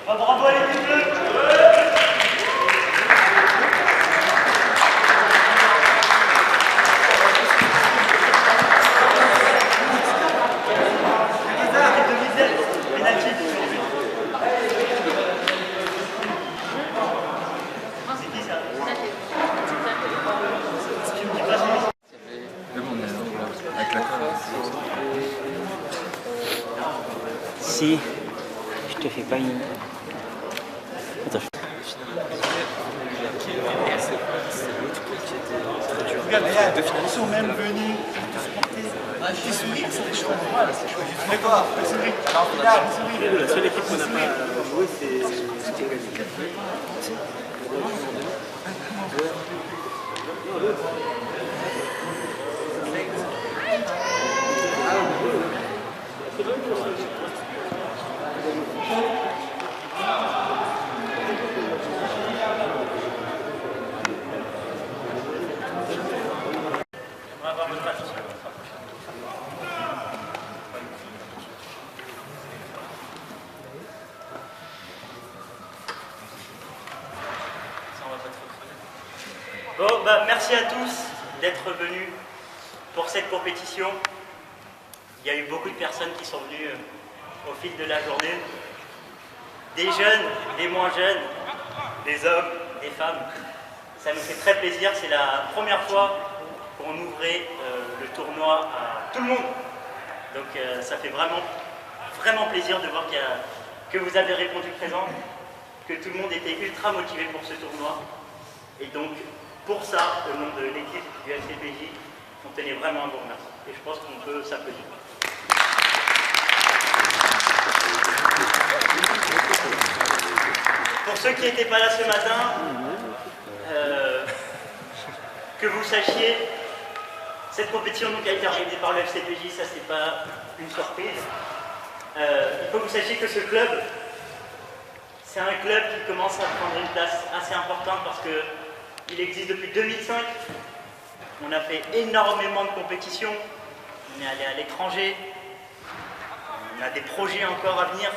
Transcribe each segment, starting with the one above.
Bravo à l'équipe bleue. Si je te fais pas une... Attends. Regarde, ils sont même venus te supporter. Petit sourire, c'est des choses. Voilà, c'est chouette. D'accord, le sourire. Alors, le sourire. La seule équipe qu'on n'a pas joué, c'est Kigali. Bon, merci à tous d'être venus pour cette compétition. Il y a eu beaucoup de personnes qui sont venues au fil de la journée. Des jeunes, des moins jeunes, des hommes, des femmes. Ça nous fait très plaisir. C'est la première fois qu'on ouvrait le tournoi à tout le monde. Donc ça fait vraiment plaisir de voir que vous avez répondu présent, que tout le monde était ultra motivé pour ce tournoi. Et donc, pour ça, au nom de l'équipe du FCPJ, on tenait vraiment à vous remercier. Et je pense qu'on peut s'applaudir. Pour ceux qui n'étaient pas là ce matin, que vous sachiez, cette compétition donc, a été organisée par le FCPJ, ça c'est pas une surprise. Il faut que vous sachiez que ce club, c'est un club qui commence à prendre une place assez importante parce qu'il existe depuis 2005. On a fait énormément de compétitions, on est allé à l'étranger, on a des projets encore à venir.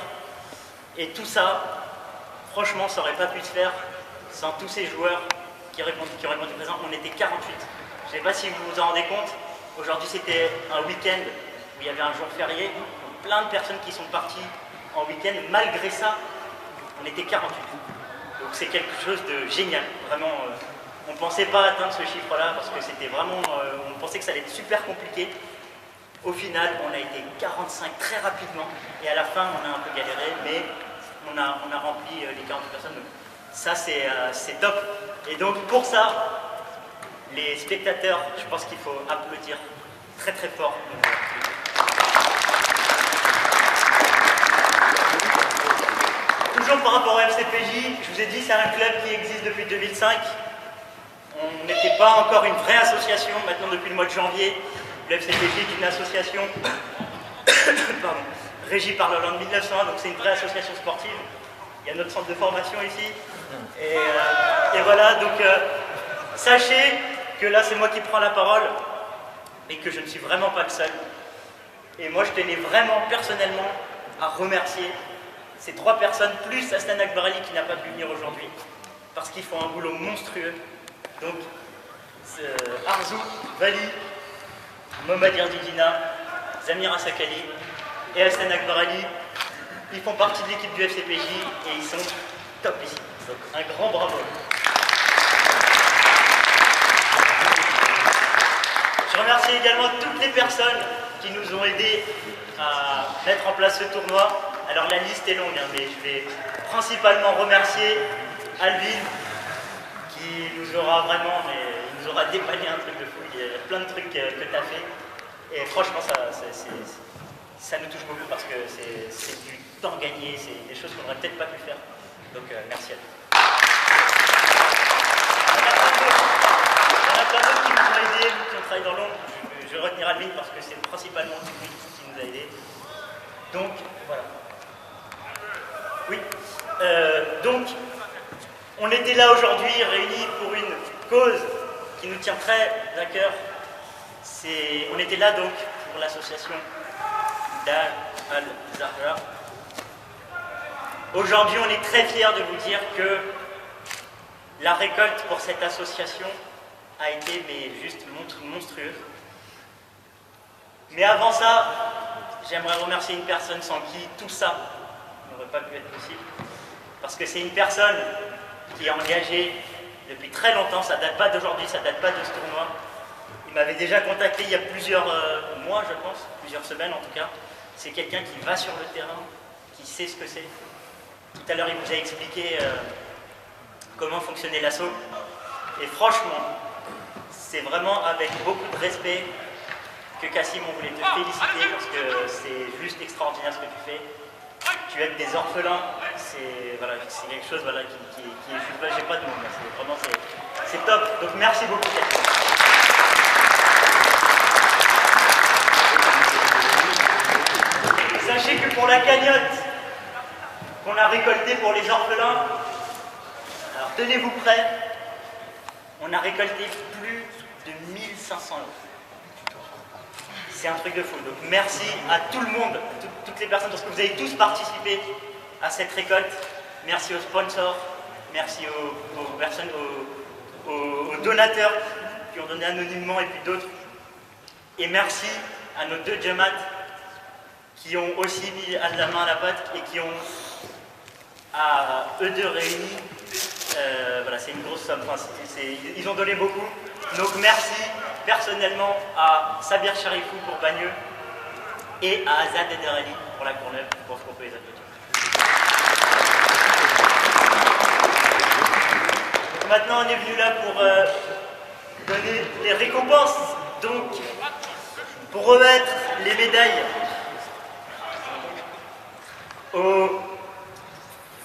Et tout ça, franchement, ça n'aurait pas pu se faire sans tous ces joueurs qui auraient répondu présent. On était 48. Je ne sais pas si vous vous en rendez compte. Aujourd'hui, c'était un week-end où il y avait un jour férié. Donc, plein de personnes qui sont parties en week-end. Malgré ça, on était 48. Donc c'est quelque chose de génial. Vraiment, on ne pensait pas atteindre ce chiffre-là parce que c'était vraiment... on pensait que ça allait être super compliqué. Au final, on a été 45 très rapidement. Et à la fin, on a un peu galéré, mais on a rempli les 40 personnes. Donc, ça, c'est top. Et donc, pour ça, les spectateurs, je pense qu'il faut applaudir très très fort. Toujours par rapport au FCPJ, je vous ai dit, c'est un club qui existe depuis 2005. On n'était pas encore une vraie association. Maintenant, depuis le mois de janvier, le FCPJ est une association pardon, régie par la loi de 1900, donc c'est une vraie association sportive. Il y a notre centre de formation ici. Et voilà, donc sachez que là, c'est moi qui prends la parole et que je ne suis vraiment pas le seul. Et moi, je tenais vraiment personnellement à remercier ces 3 personnes, plus Aslan Akbarali qui n'a pas pu venir aujourd'hui, parce qu'ils font un boulot monstrueux. Donc, Arzou, Vali, Mohamed Didina, Zamira Sakali et Aslan Akbarali, ils font partie de l'équipe du FCPJ et ils sont top ici. Donc, un grand bravo. Je remercie également toutes les personnes qui nous ont aidés à mettre en place ce tournoi. Alors la liste est longue, hein, mais je vais principalement remercier Alvin qui nous aura vraiment, il nous aura dépanné un truc de fou. Il y a plein de trucs que tu as fait. Et franchement, ça nous touche beaucoup parce que c'est du temps gagné, c'est des choses qu'on n'aurait peut-être pas pu faire. Donc merci à tous. Il y en a plein d'autres qui nous ont aidés, qui ont travaillé dans l'ombre. Je vais retenir Alvin parce que c'est principalement lui qui nous a aidés. Donc voilà. Oui. Donc, on était là aujourd'hui réunis pour une cause qui nous tient très à cœur. On était là donc pour l'association Dar al-Zahra. Aujourd'hui, on est très fiers de vous dire que la récolte pour cette association a été juste monstrueuse. Mais avant ça, j'aimerais remercier une personne sans qui tout ça n'aurait pas pu être possible. Parce que c'est une personne qui est engagée depuis très longtemps, ça ne date pas d'aujourd'hui, ça ne date pas de ce tournoi. Il m'avait déjà contacté il y a plusieurs mois, je pense, plusieurs semaines en tout cas. C'est quelqu'un qui va sur le terrain, qui sait ce que c'est. Tout à l'heure, il vous a expliqué comment fonctionnait l'assaut. Et franchement, c'est vraiment avec beaucoup de respect que Kassim, on voulait te féliciter parce que c'est juste extraordinaire ce que tu fais. Tu aides des orphelins, c'est quelque chose voilà, qui est juste là, j'ai pas de mots, c'est top. Donc merci beaucoup Kassim. Sachez que pour la cagnotte qu'on a récoltée pour les orphelins, alors tenez-vous prêts, on a récolté plus de 1500 €. C'est un truc de fou. Donc merci à tout le monde, toutes les personnes, parce que vous avez tous participé à cette récolte. Merci aux sponsors, merci aux personnes, aux donateurs qui ont donné anonymement et puis d'autres. Et merci à nos deux Djemats qui ont aussi mis la main à la pâte et qui ont, à eux deux réunis, voilà, c'est une grosse somme. Enfin, ils ont donné beaucoup. Donc merci personnellement à Sabir Charifou pour Bagneux et à Azad Ederali pour la Courneuve. Je pense qu'on peut les applaudir. Donc maintenant on est venu là pour donner les récompenses. Donc pour remettre les médailles aux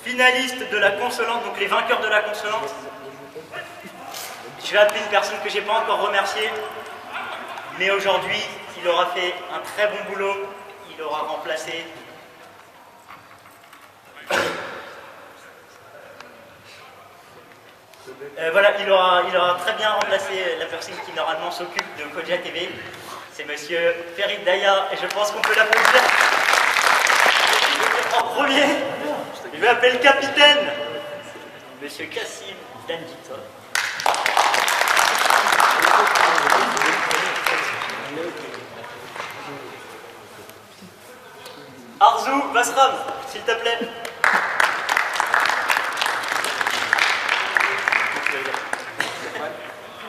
finalistes de la consolante, donc les vainqueurs de la consolante. Je vais appeler une personne que je n'ai pas encore remerciée, mais aujourd'hui, il aura fait un très bon boulot. Il aura remplacé il aura très bien remplacé la personne qui normalement s'occupe de Kodja TV. C'est monsieur Ferid Daya, et je pense qu'on peut l'applaudir. En premier, je vais appeler le capitaine, monsieur Kassim Danjitov. Arzou Basram, s'il te plaît.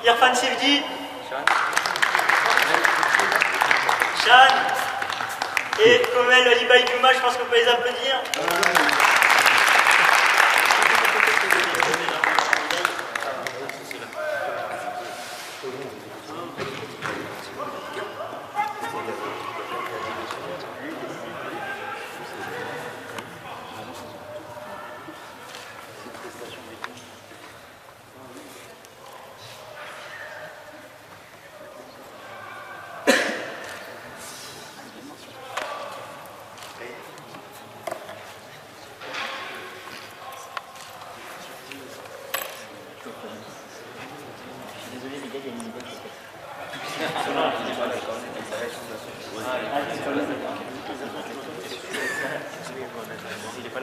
Irfan Sivdi. Shan. Et Komel Alibaï Djouma, je pense qu'on peut les applaudir.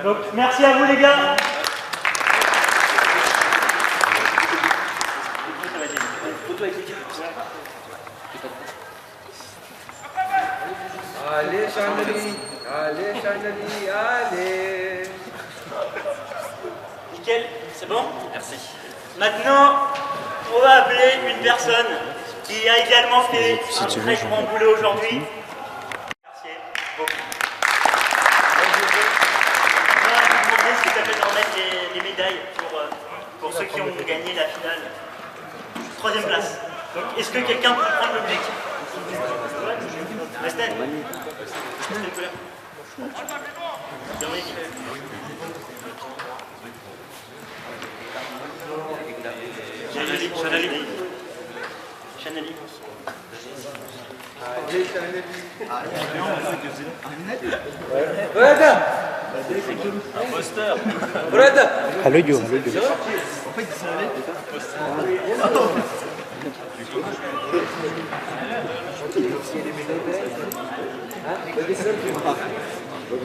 Donc, merci à vous les gars. Allez Chandali, allez Chandali, allez. Nickel, c'est bon? Merci. Maintenant, on va appeler une personne qui a également fait un très grand boulot aujourd'hui. Merci beaucoup. On va vous demander ce que ça fait de remettre les médailles pour ceux qui ont gagné la finale. 3e place. Donc, est-ce que quelqu'un peut prendre l'objectif? Resten. Chanali. Burada. Burada. Halo Jo, halo Jo. Bon,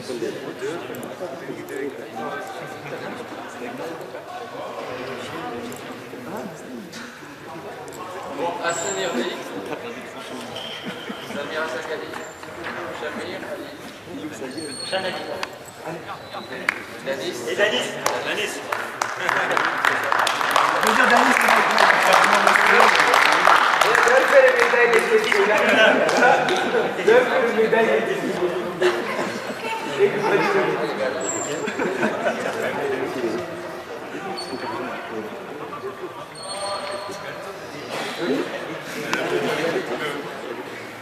Hassan Hervé, Samira Sakali, Shamir, Chanali. Danis. Et Danis. Danis. On peut dire Danis,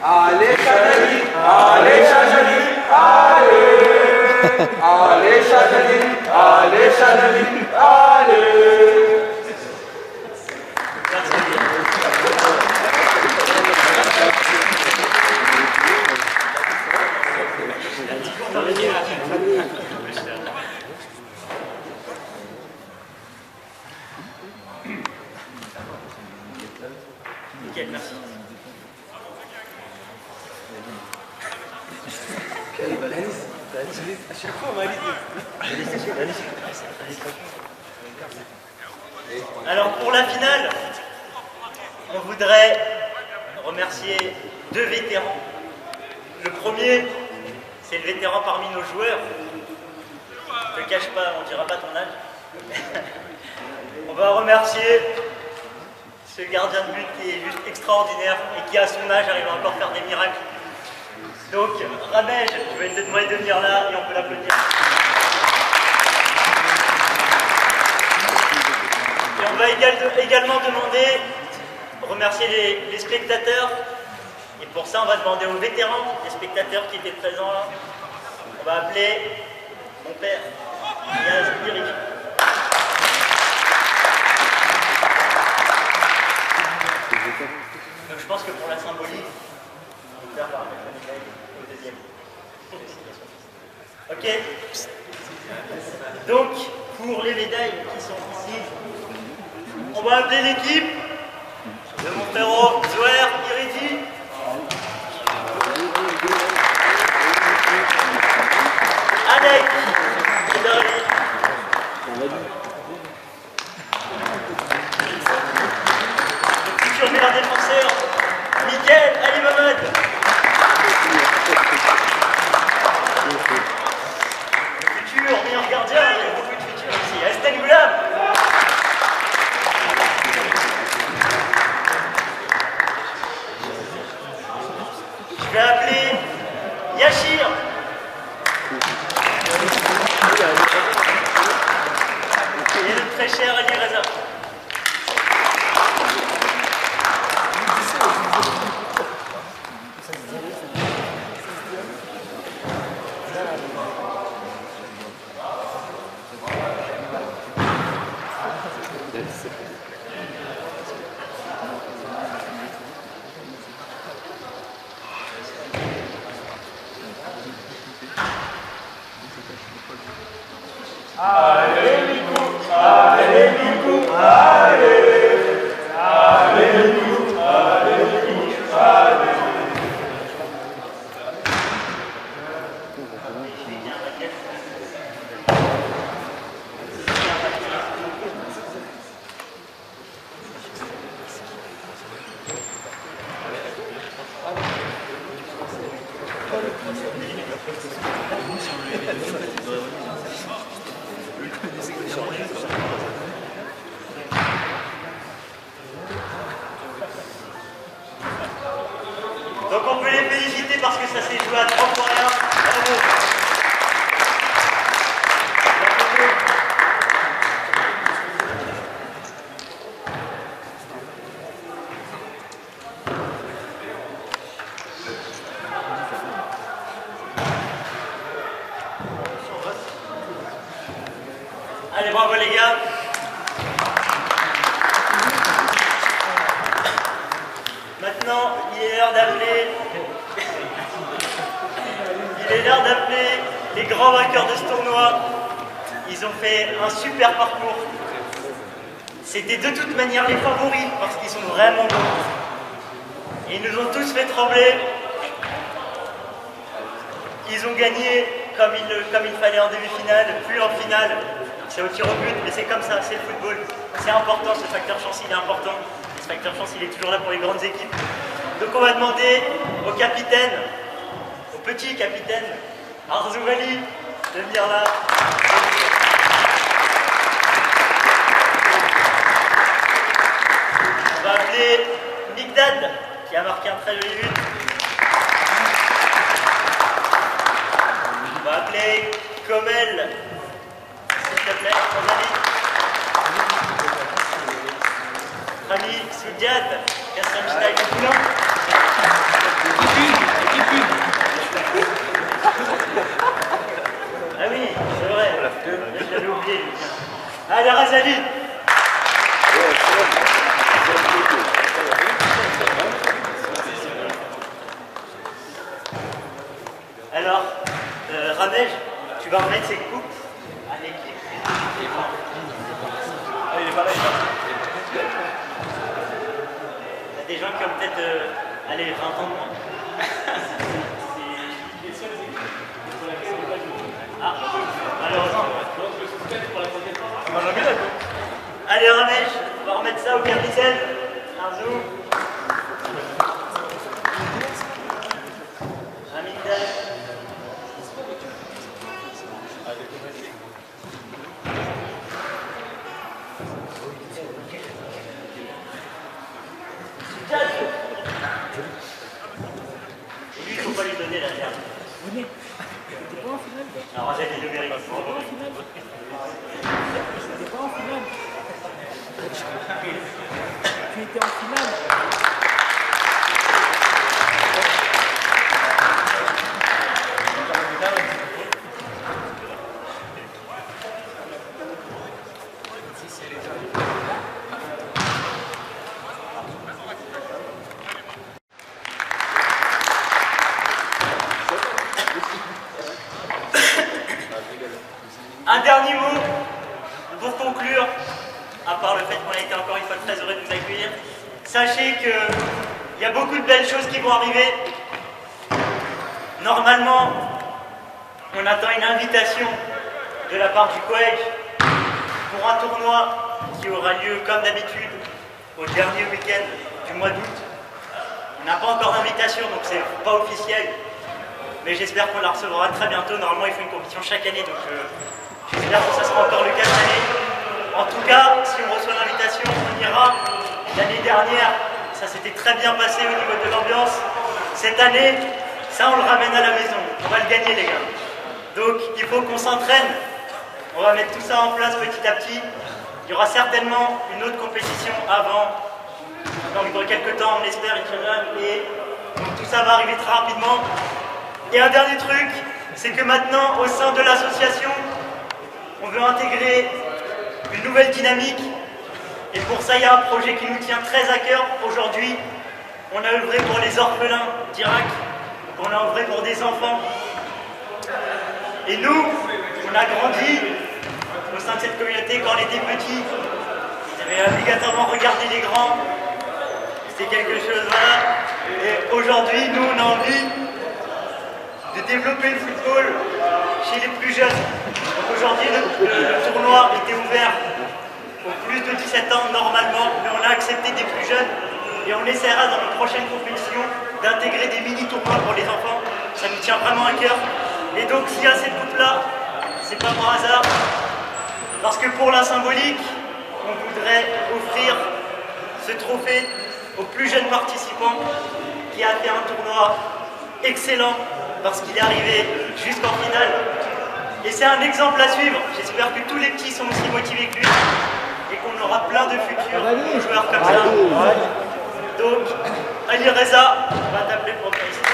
Allez Chanali, allez Chanali, allez, allez Chanali, allez Chanali, allez. Nickel, merci. Alors pour la finale, on voudrait remercier deux vétérans. Le premier, c'est le vétéran parmi nos joueurs. Ne te cache pas, on ne dira pas ton âge. On va remercier ce gardien de but qui est juste extraordinaire et qui à son âge arrive encore à faire des miracles. Donc Ramège, je vais te demander de venir là et on peut l'applaudir. Et on va également demander, remercier les spectateurs. Et pour ça, on va demander aux vétérans, les spectateurs qui étaient présents là. On va appeler mon père, Yaz Iric. Donc je pense que pour la symbolique, mon père va remettre la médaille au deuxième. Ok. Donc, pour les médailles qui sont ici, on va appeler l'équipe de mon frérot Zoher Iridi. Alec Idari. Le futur meilleur défenseur, Miguel Ali Mohamed. Le futur meilleur gardien, il y a beaucoup de futurs ici, Astel Goulam. Je vais appeler Yachir. Et le très cher Ali Reza. Donc on peut les féliciter parce que ça s'est joué à 3 points. Bravo. Allez, bravo les gars. Maintenant, il est l'heure d'appeler les grands vainqueurs de ce tournoi. Ils ont fait un super parcours. C'était de toute manière les favoris parce qu'ils sont vraiment bons. Et ils nous ont tous fait trembler. Ils ont gagné comme il fallait en demi-finale, plus en finale. C'est au tir au but, mais c'est comme ça, c'est le football. C'est important, ce facteur chance, il est important. Ce facteur chance, il est toujours là pour les grandes équipes. Donc on va demander au capitaine, au petit capitaine, Arzouvali, de venir là. On va appeler Migdad, qui a marqué un très joli but. On va appeler Komel, s'il te plaît, Rami Soudiad, Kassam Style du Poulain. Ah oui, c'est vrai, je l'avais oublié. Allez, Razali. Alors, Ramej, tu vas remettre ses coupes à l'équipe. Ah, il est pas là, il est pas là. Il y a des gens qui ont peut-être allez, 20 ans de moins. Ah, malheureusement. Allez, Ramej, on va remettre ça au capitaine. Arzou. Amigdal. Et lui, il ne faut pas lui donner la terre. Alors, Razali le mérite. T'étais pas en finale. Tu étais en finale. Un dernier mot pour conclure, à part le fait qu'on a été encore une fois très heureux de vous accueillir. Sachez qu'il y a beaucoup de belles choses qui vont arriver. Normalement, on attend une invitation de la part du collège pour un tournoi qui aura lieu comme d'habitude au dernier week-end du mois d'août. On n'a pas encore d'invitation, donc c'est pas officiel. Mais j'espère qu'on la recevra très bientôt. Normalement, il faut une compétition chaque année, donc j'espère que ça sera encore le cas cette année. En tout cas, si on reçoit l'invitation, on ira. L'année dernière, ça s'était très bien passé au niveau de l'ambiance. Cette année, ça on le ramène à la maison. On va le gagner, les gars. Donc, il faut qu'on s'entraîne. On va mettre tout ça en place petit à petit. Il y aura certainement une autre compétition avant. Donc, dans quelques temps, on espère, Inch'Allah. Et donc, tout ça va arriver très rapidement. Et un dernier truc, c'est que maintenant, au sein de l'association, on veut intégrer une nouvelle dynamique. Et pour ça, il y a un projet qui nous tient très à cœur. Aujourd'hui, on a œuvré pour les orphelins d'Irak. On a œuvré pour des enfants. Et nous, on a grandi au sein de cette communauté quand on était petits. On avait obligatoirement regardé les grands. C'était quelque chose, voilà. Et aujourd'hui, nous, on a envie de développer le football chez les plus jeunes. Donc aujourd'hui, le tournoi était ouvert aux plus de 17 ans normalement, mais on a accepté des plus jeunes et on essaiera dans nos prochaines compétitions d'intégrer des mini-tournois pour les enfants. Ça nous tient vraiment à cœur. Et donc s'il y a cette coupe-là, c'est pas par hasard, parce que pour la symbolique, on voudrait offrir ce trophée aux plus jeunes participants qui a fait un tournoi excellent parce qu'il est arrivé jusqu'en finale. Et c'est un exemple à suivre. J'espère que tous les petits sont aussi motivés que lui et qu'on aura plein de futurs joueurs comme ça. Donc, Ali Reza va t'appeler pour te féliciter.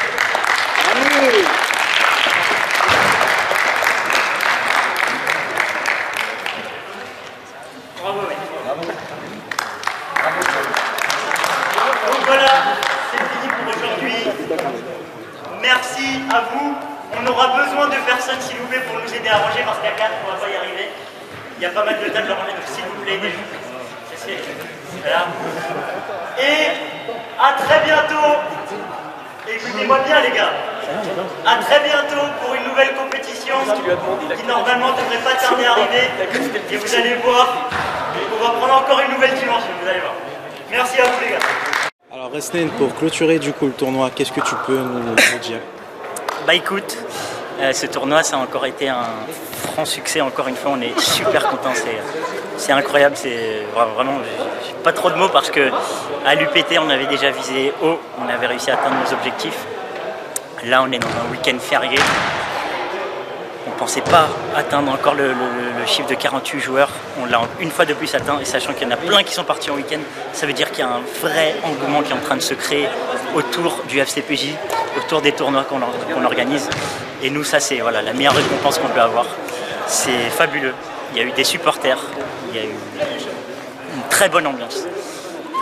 Bravo, oui. Donc voilà, c'est fini pour aujourd'hui. Merci à vous. On aura besoin de personnes, s'il vous plaît, pour nous aider à ranger, parce qu'à 4, on ne va pas y arriver. Il y a pas mal de tables à ranger, donc s'il vous plaît, aidez-nous. Voilà. Et à très bientôt. Écoutez-moi bien, les gars. À très bientôt pour une nouvelle compétition qui normalement ne devrait pas tarder à arriver. Et vous allez voir, on va prendre encore une nouvelle dimension, vous allez voir. Merci à vous les gars. Alors Resnen, pour clôturer du coup le tournoi, qu'est-ce que tu peux nous dire? Bah écoute, ce tournoi ça a encore été un franc succès, encore une fois on est super contents, c'est incroyable, c'est vraiment, j'ai pas trop de mots parce que à l'UPT on avait déjà visé haut, on avait réussi à atteindre nos objectifs. Là on est dans un week-end férié, on pensait pas atteindre encore le chiffre de 48 joueurs, on l'a une fois de plus atteint et sachant qu'il y en a plein qui sont partis en week-end, ça veut dire qu'il y a un vrai engouement qui est en train de se créer autour du FCPJ, autour des tournois qu'on organise. Et nous, ça c'est voilà, la meilleure récompense qu'on peut avoir. C'est fabuleux. Il y a eu des supporters, il y a eu une très bonne ambiance.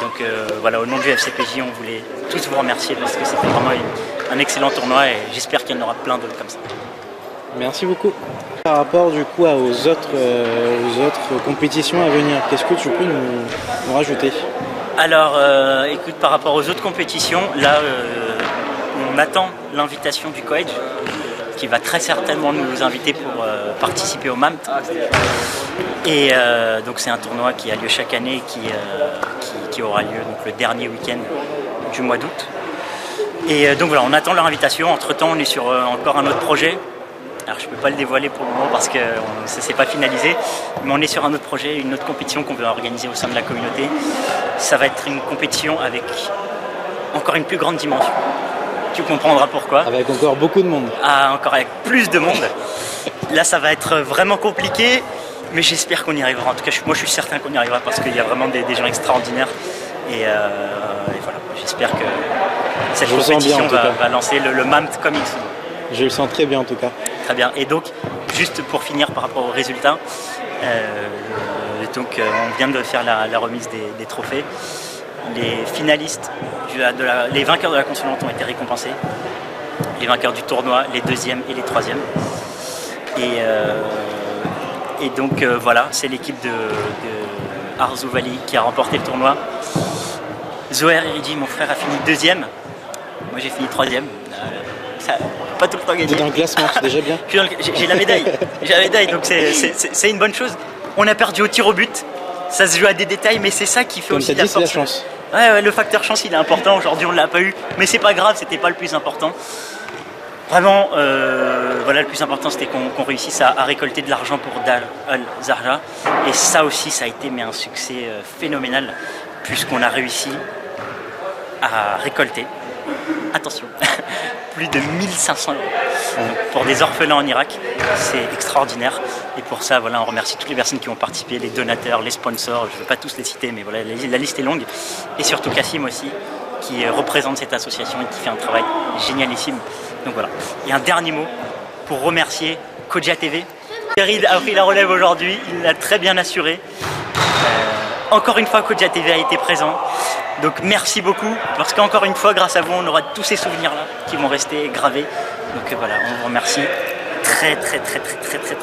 Donc voilà, au nom du FCPJ, on voulait tous vous remercier parce que c'était vraiment un excellent tournoi et j'espère qu'il y en aura plein d'autres comme ça. Merci beaucoup. Par rapport du coup aux autres compétitions à venir, qu'est-ce que tu peux nous rajouter? Alors écoute, par rapport aux autres compétitions, là on attend l'invitation du Coedge qui va très certainement nous inviter pour participer au MAMT. Et donc c'est un tournoi qui a lieu chaque année et qui aura lieu donc, le dernier week-end du mois d'août. Et donc voilà, on attend leur invitation. Entre-temps, on est sur encore un autre projet. Alors je ne peux pas le dévoiler pour le moment parce que ça ne s'est pas finalisé, mais on est sur un autre projet, une autre compétition qu'on veut organiser au sein de la communauté. Ça va être une compétition avec encore une plus grande dimension. Tu comprendras pourquoi. Avec encore beaucoup de monde. Ah, encore avec plus de monde. Là ça va être vraiment compliqué, mais j'espère qu'on y arrivera. En tout cas, moi je suis certain qu'on y arrivera parce qu'il y a vraiment des gens extraordinaires. Et voilà, j'espère que cette compétition va lancer le MAMT comme il faut. Je le sens très bien en tout cas. Très bien. Et donc, juste pour finir par rapport aux résultats, on vient de faire la remise des trophées. Les finalistes, les vainqueurs de la consulante ont été récompensés. Les vainqueurs du tournoi, les deuxièmes et les troisièmes. Et donc voilà, c'est l'équipe de Arzu Valley qui a remporté le tournoi. Zoher Iridi, mon frère, a fini deuxième. Moi j'ai fini troisième. Ça n'a pas tout le temps gagné. Tu es dans le classement, c'est déjà bien. J'ai la médaille. J'ai la médaille, donc c'est une bonne chose. On a perdu au tir au but. Ça se joue à des détails, mais c'est ça qui fait aussi la force. C'est la chance. Ouais, le facteur chance il est important. Aujourd'hui on ne l'a pas eu, mais c'est pas grave, c'était pas le plus important. Vraiment, voilà, le plus important c'était qu'on réussisse à récolter de l'argent pour Dar al-Zarja. Et ça aussi, ça a été un succès phénoménal, puisqu'on a réussi à récolter, attention, plus de 1500 €. Donc, pour des orphelins en Irak, c'est extraordinaire. Et pour ça, voilà, on remercie toutes les personnes qui ont participé, les donateurs, les sponsors, je ne vais pas tous les citer, mais voilà, la liste est longue. Et surtout Kassim aussi, qui représente cette association et qui fait un travail génialissime. Donc voilà. Et un dernier mot pour remercier Kodja TV. Ferid a pris la relève aujourd'hui, il l'a très bien assuré. Encore une fois, Kodja TV a été présent. Donc merci beaucoup, parce qu'encore une fois, grâce à vous, on aura tous ces souvenirs-là qui vont rester gravés. Donc voilà, on vous remercie très,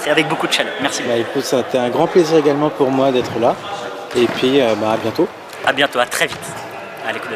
avec beaucoup de chaleur. Merci beaucoup. Écoute, ça a été un grand plaisir également pour moi d'être là. Et puis, à bientôt. À bientôt, à très vite. Allez, coup de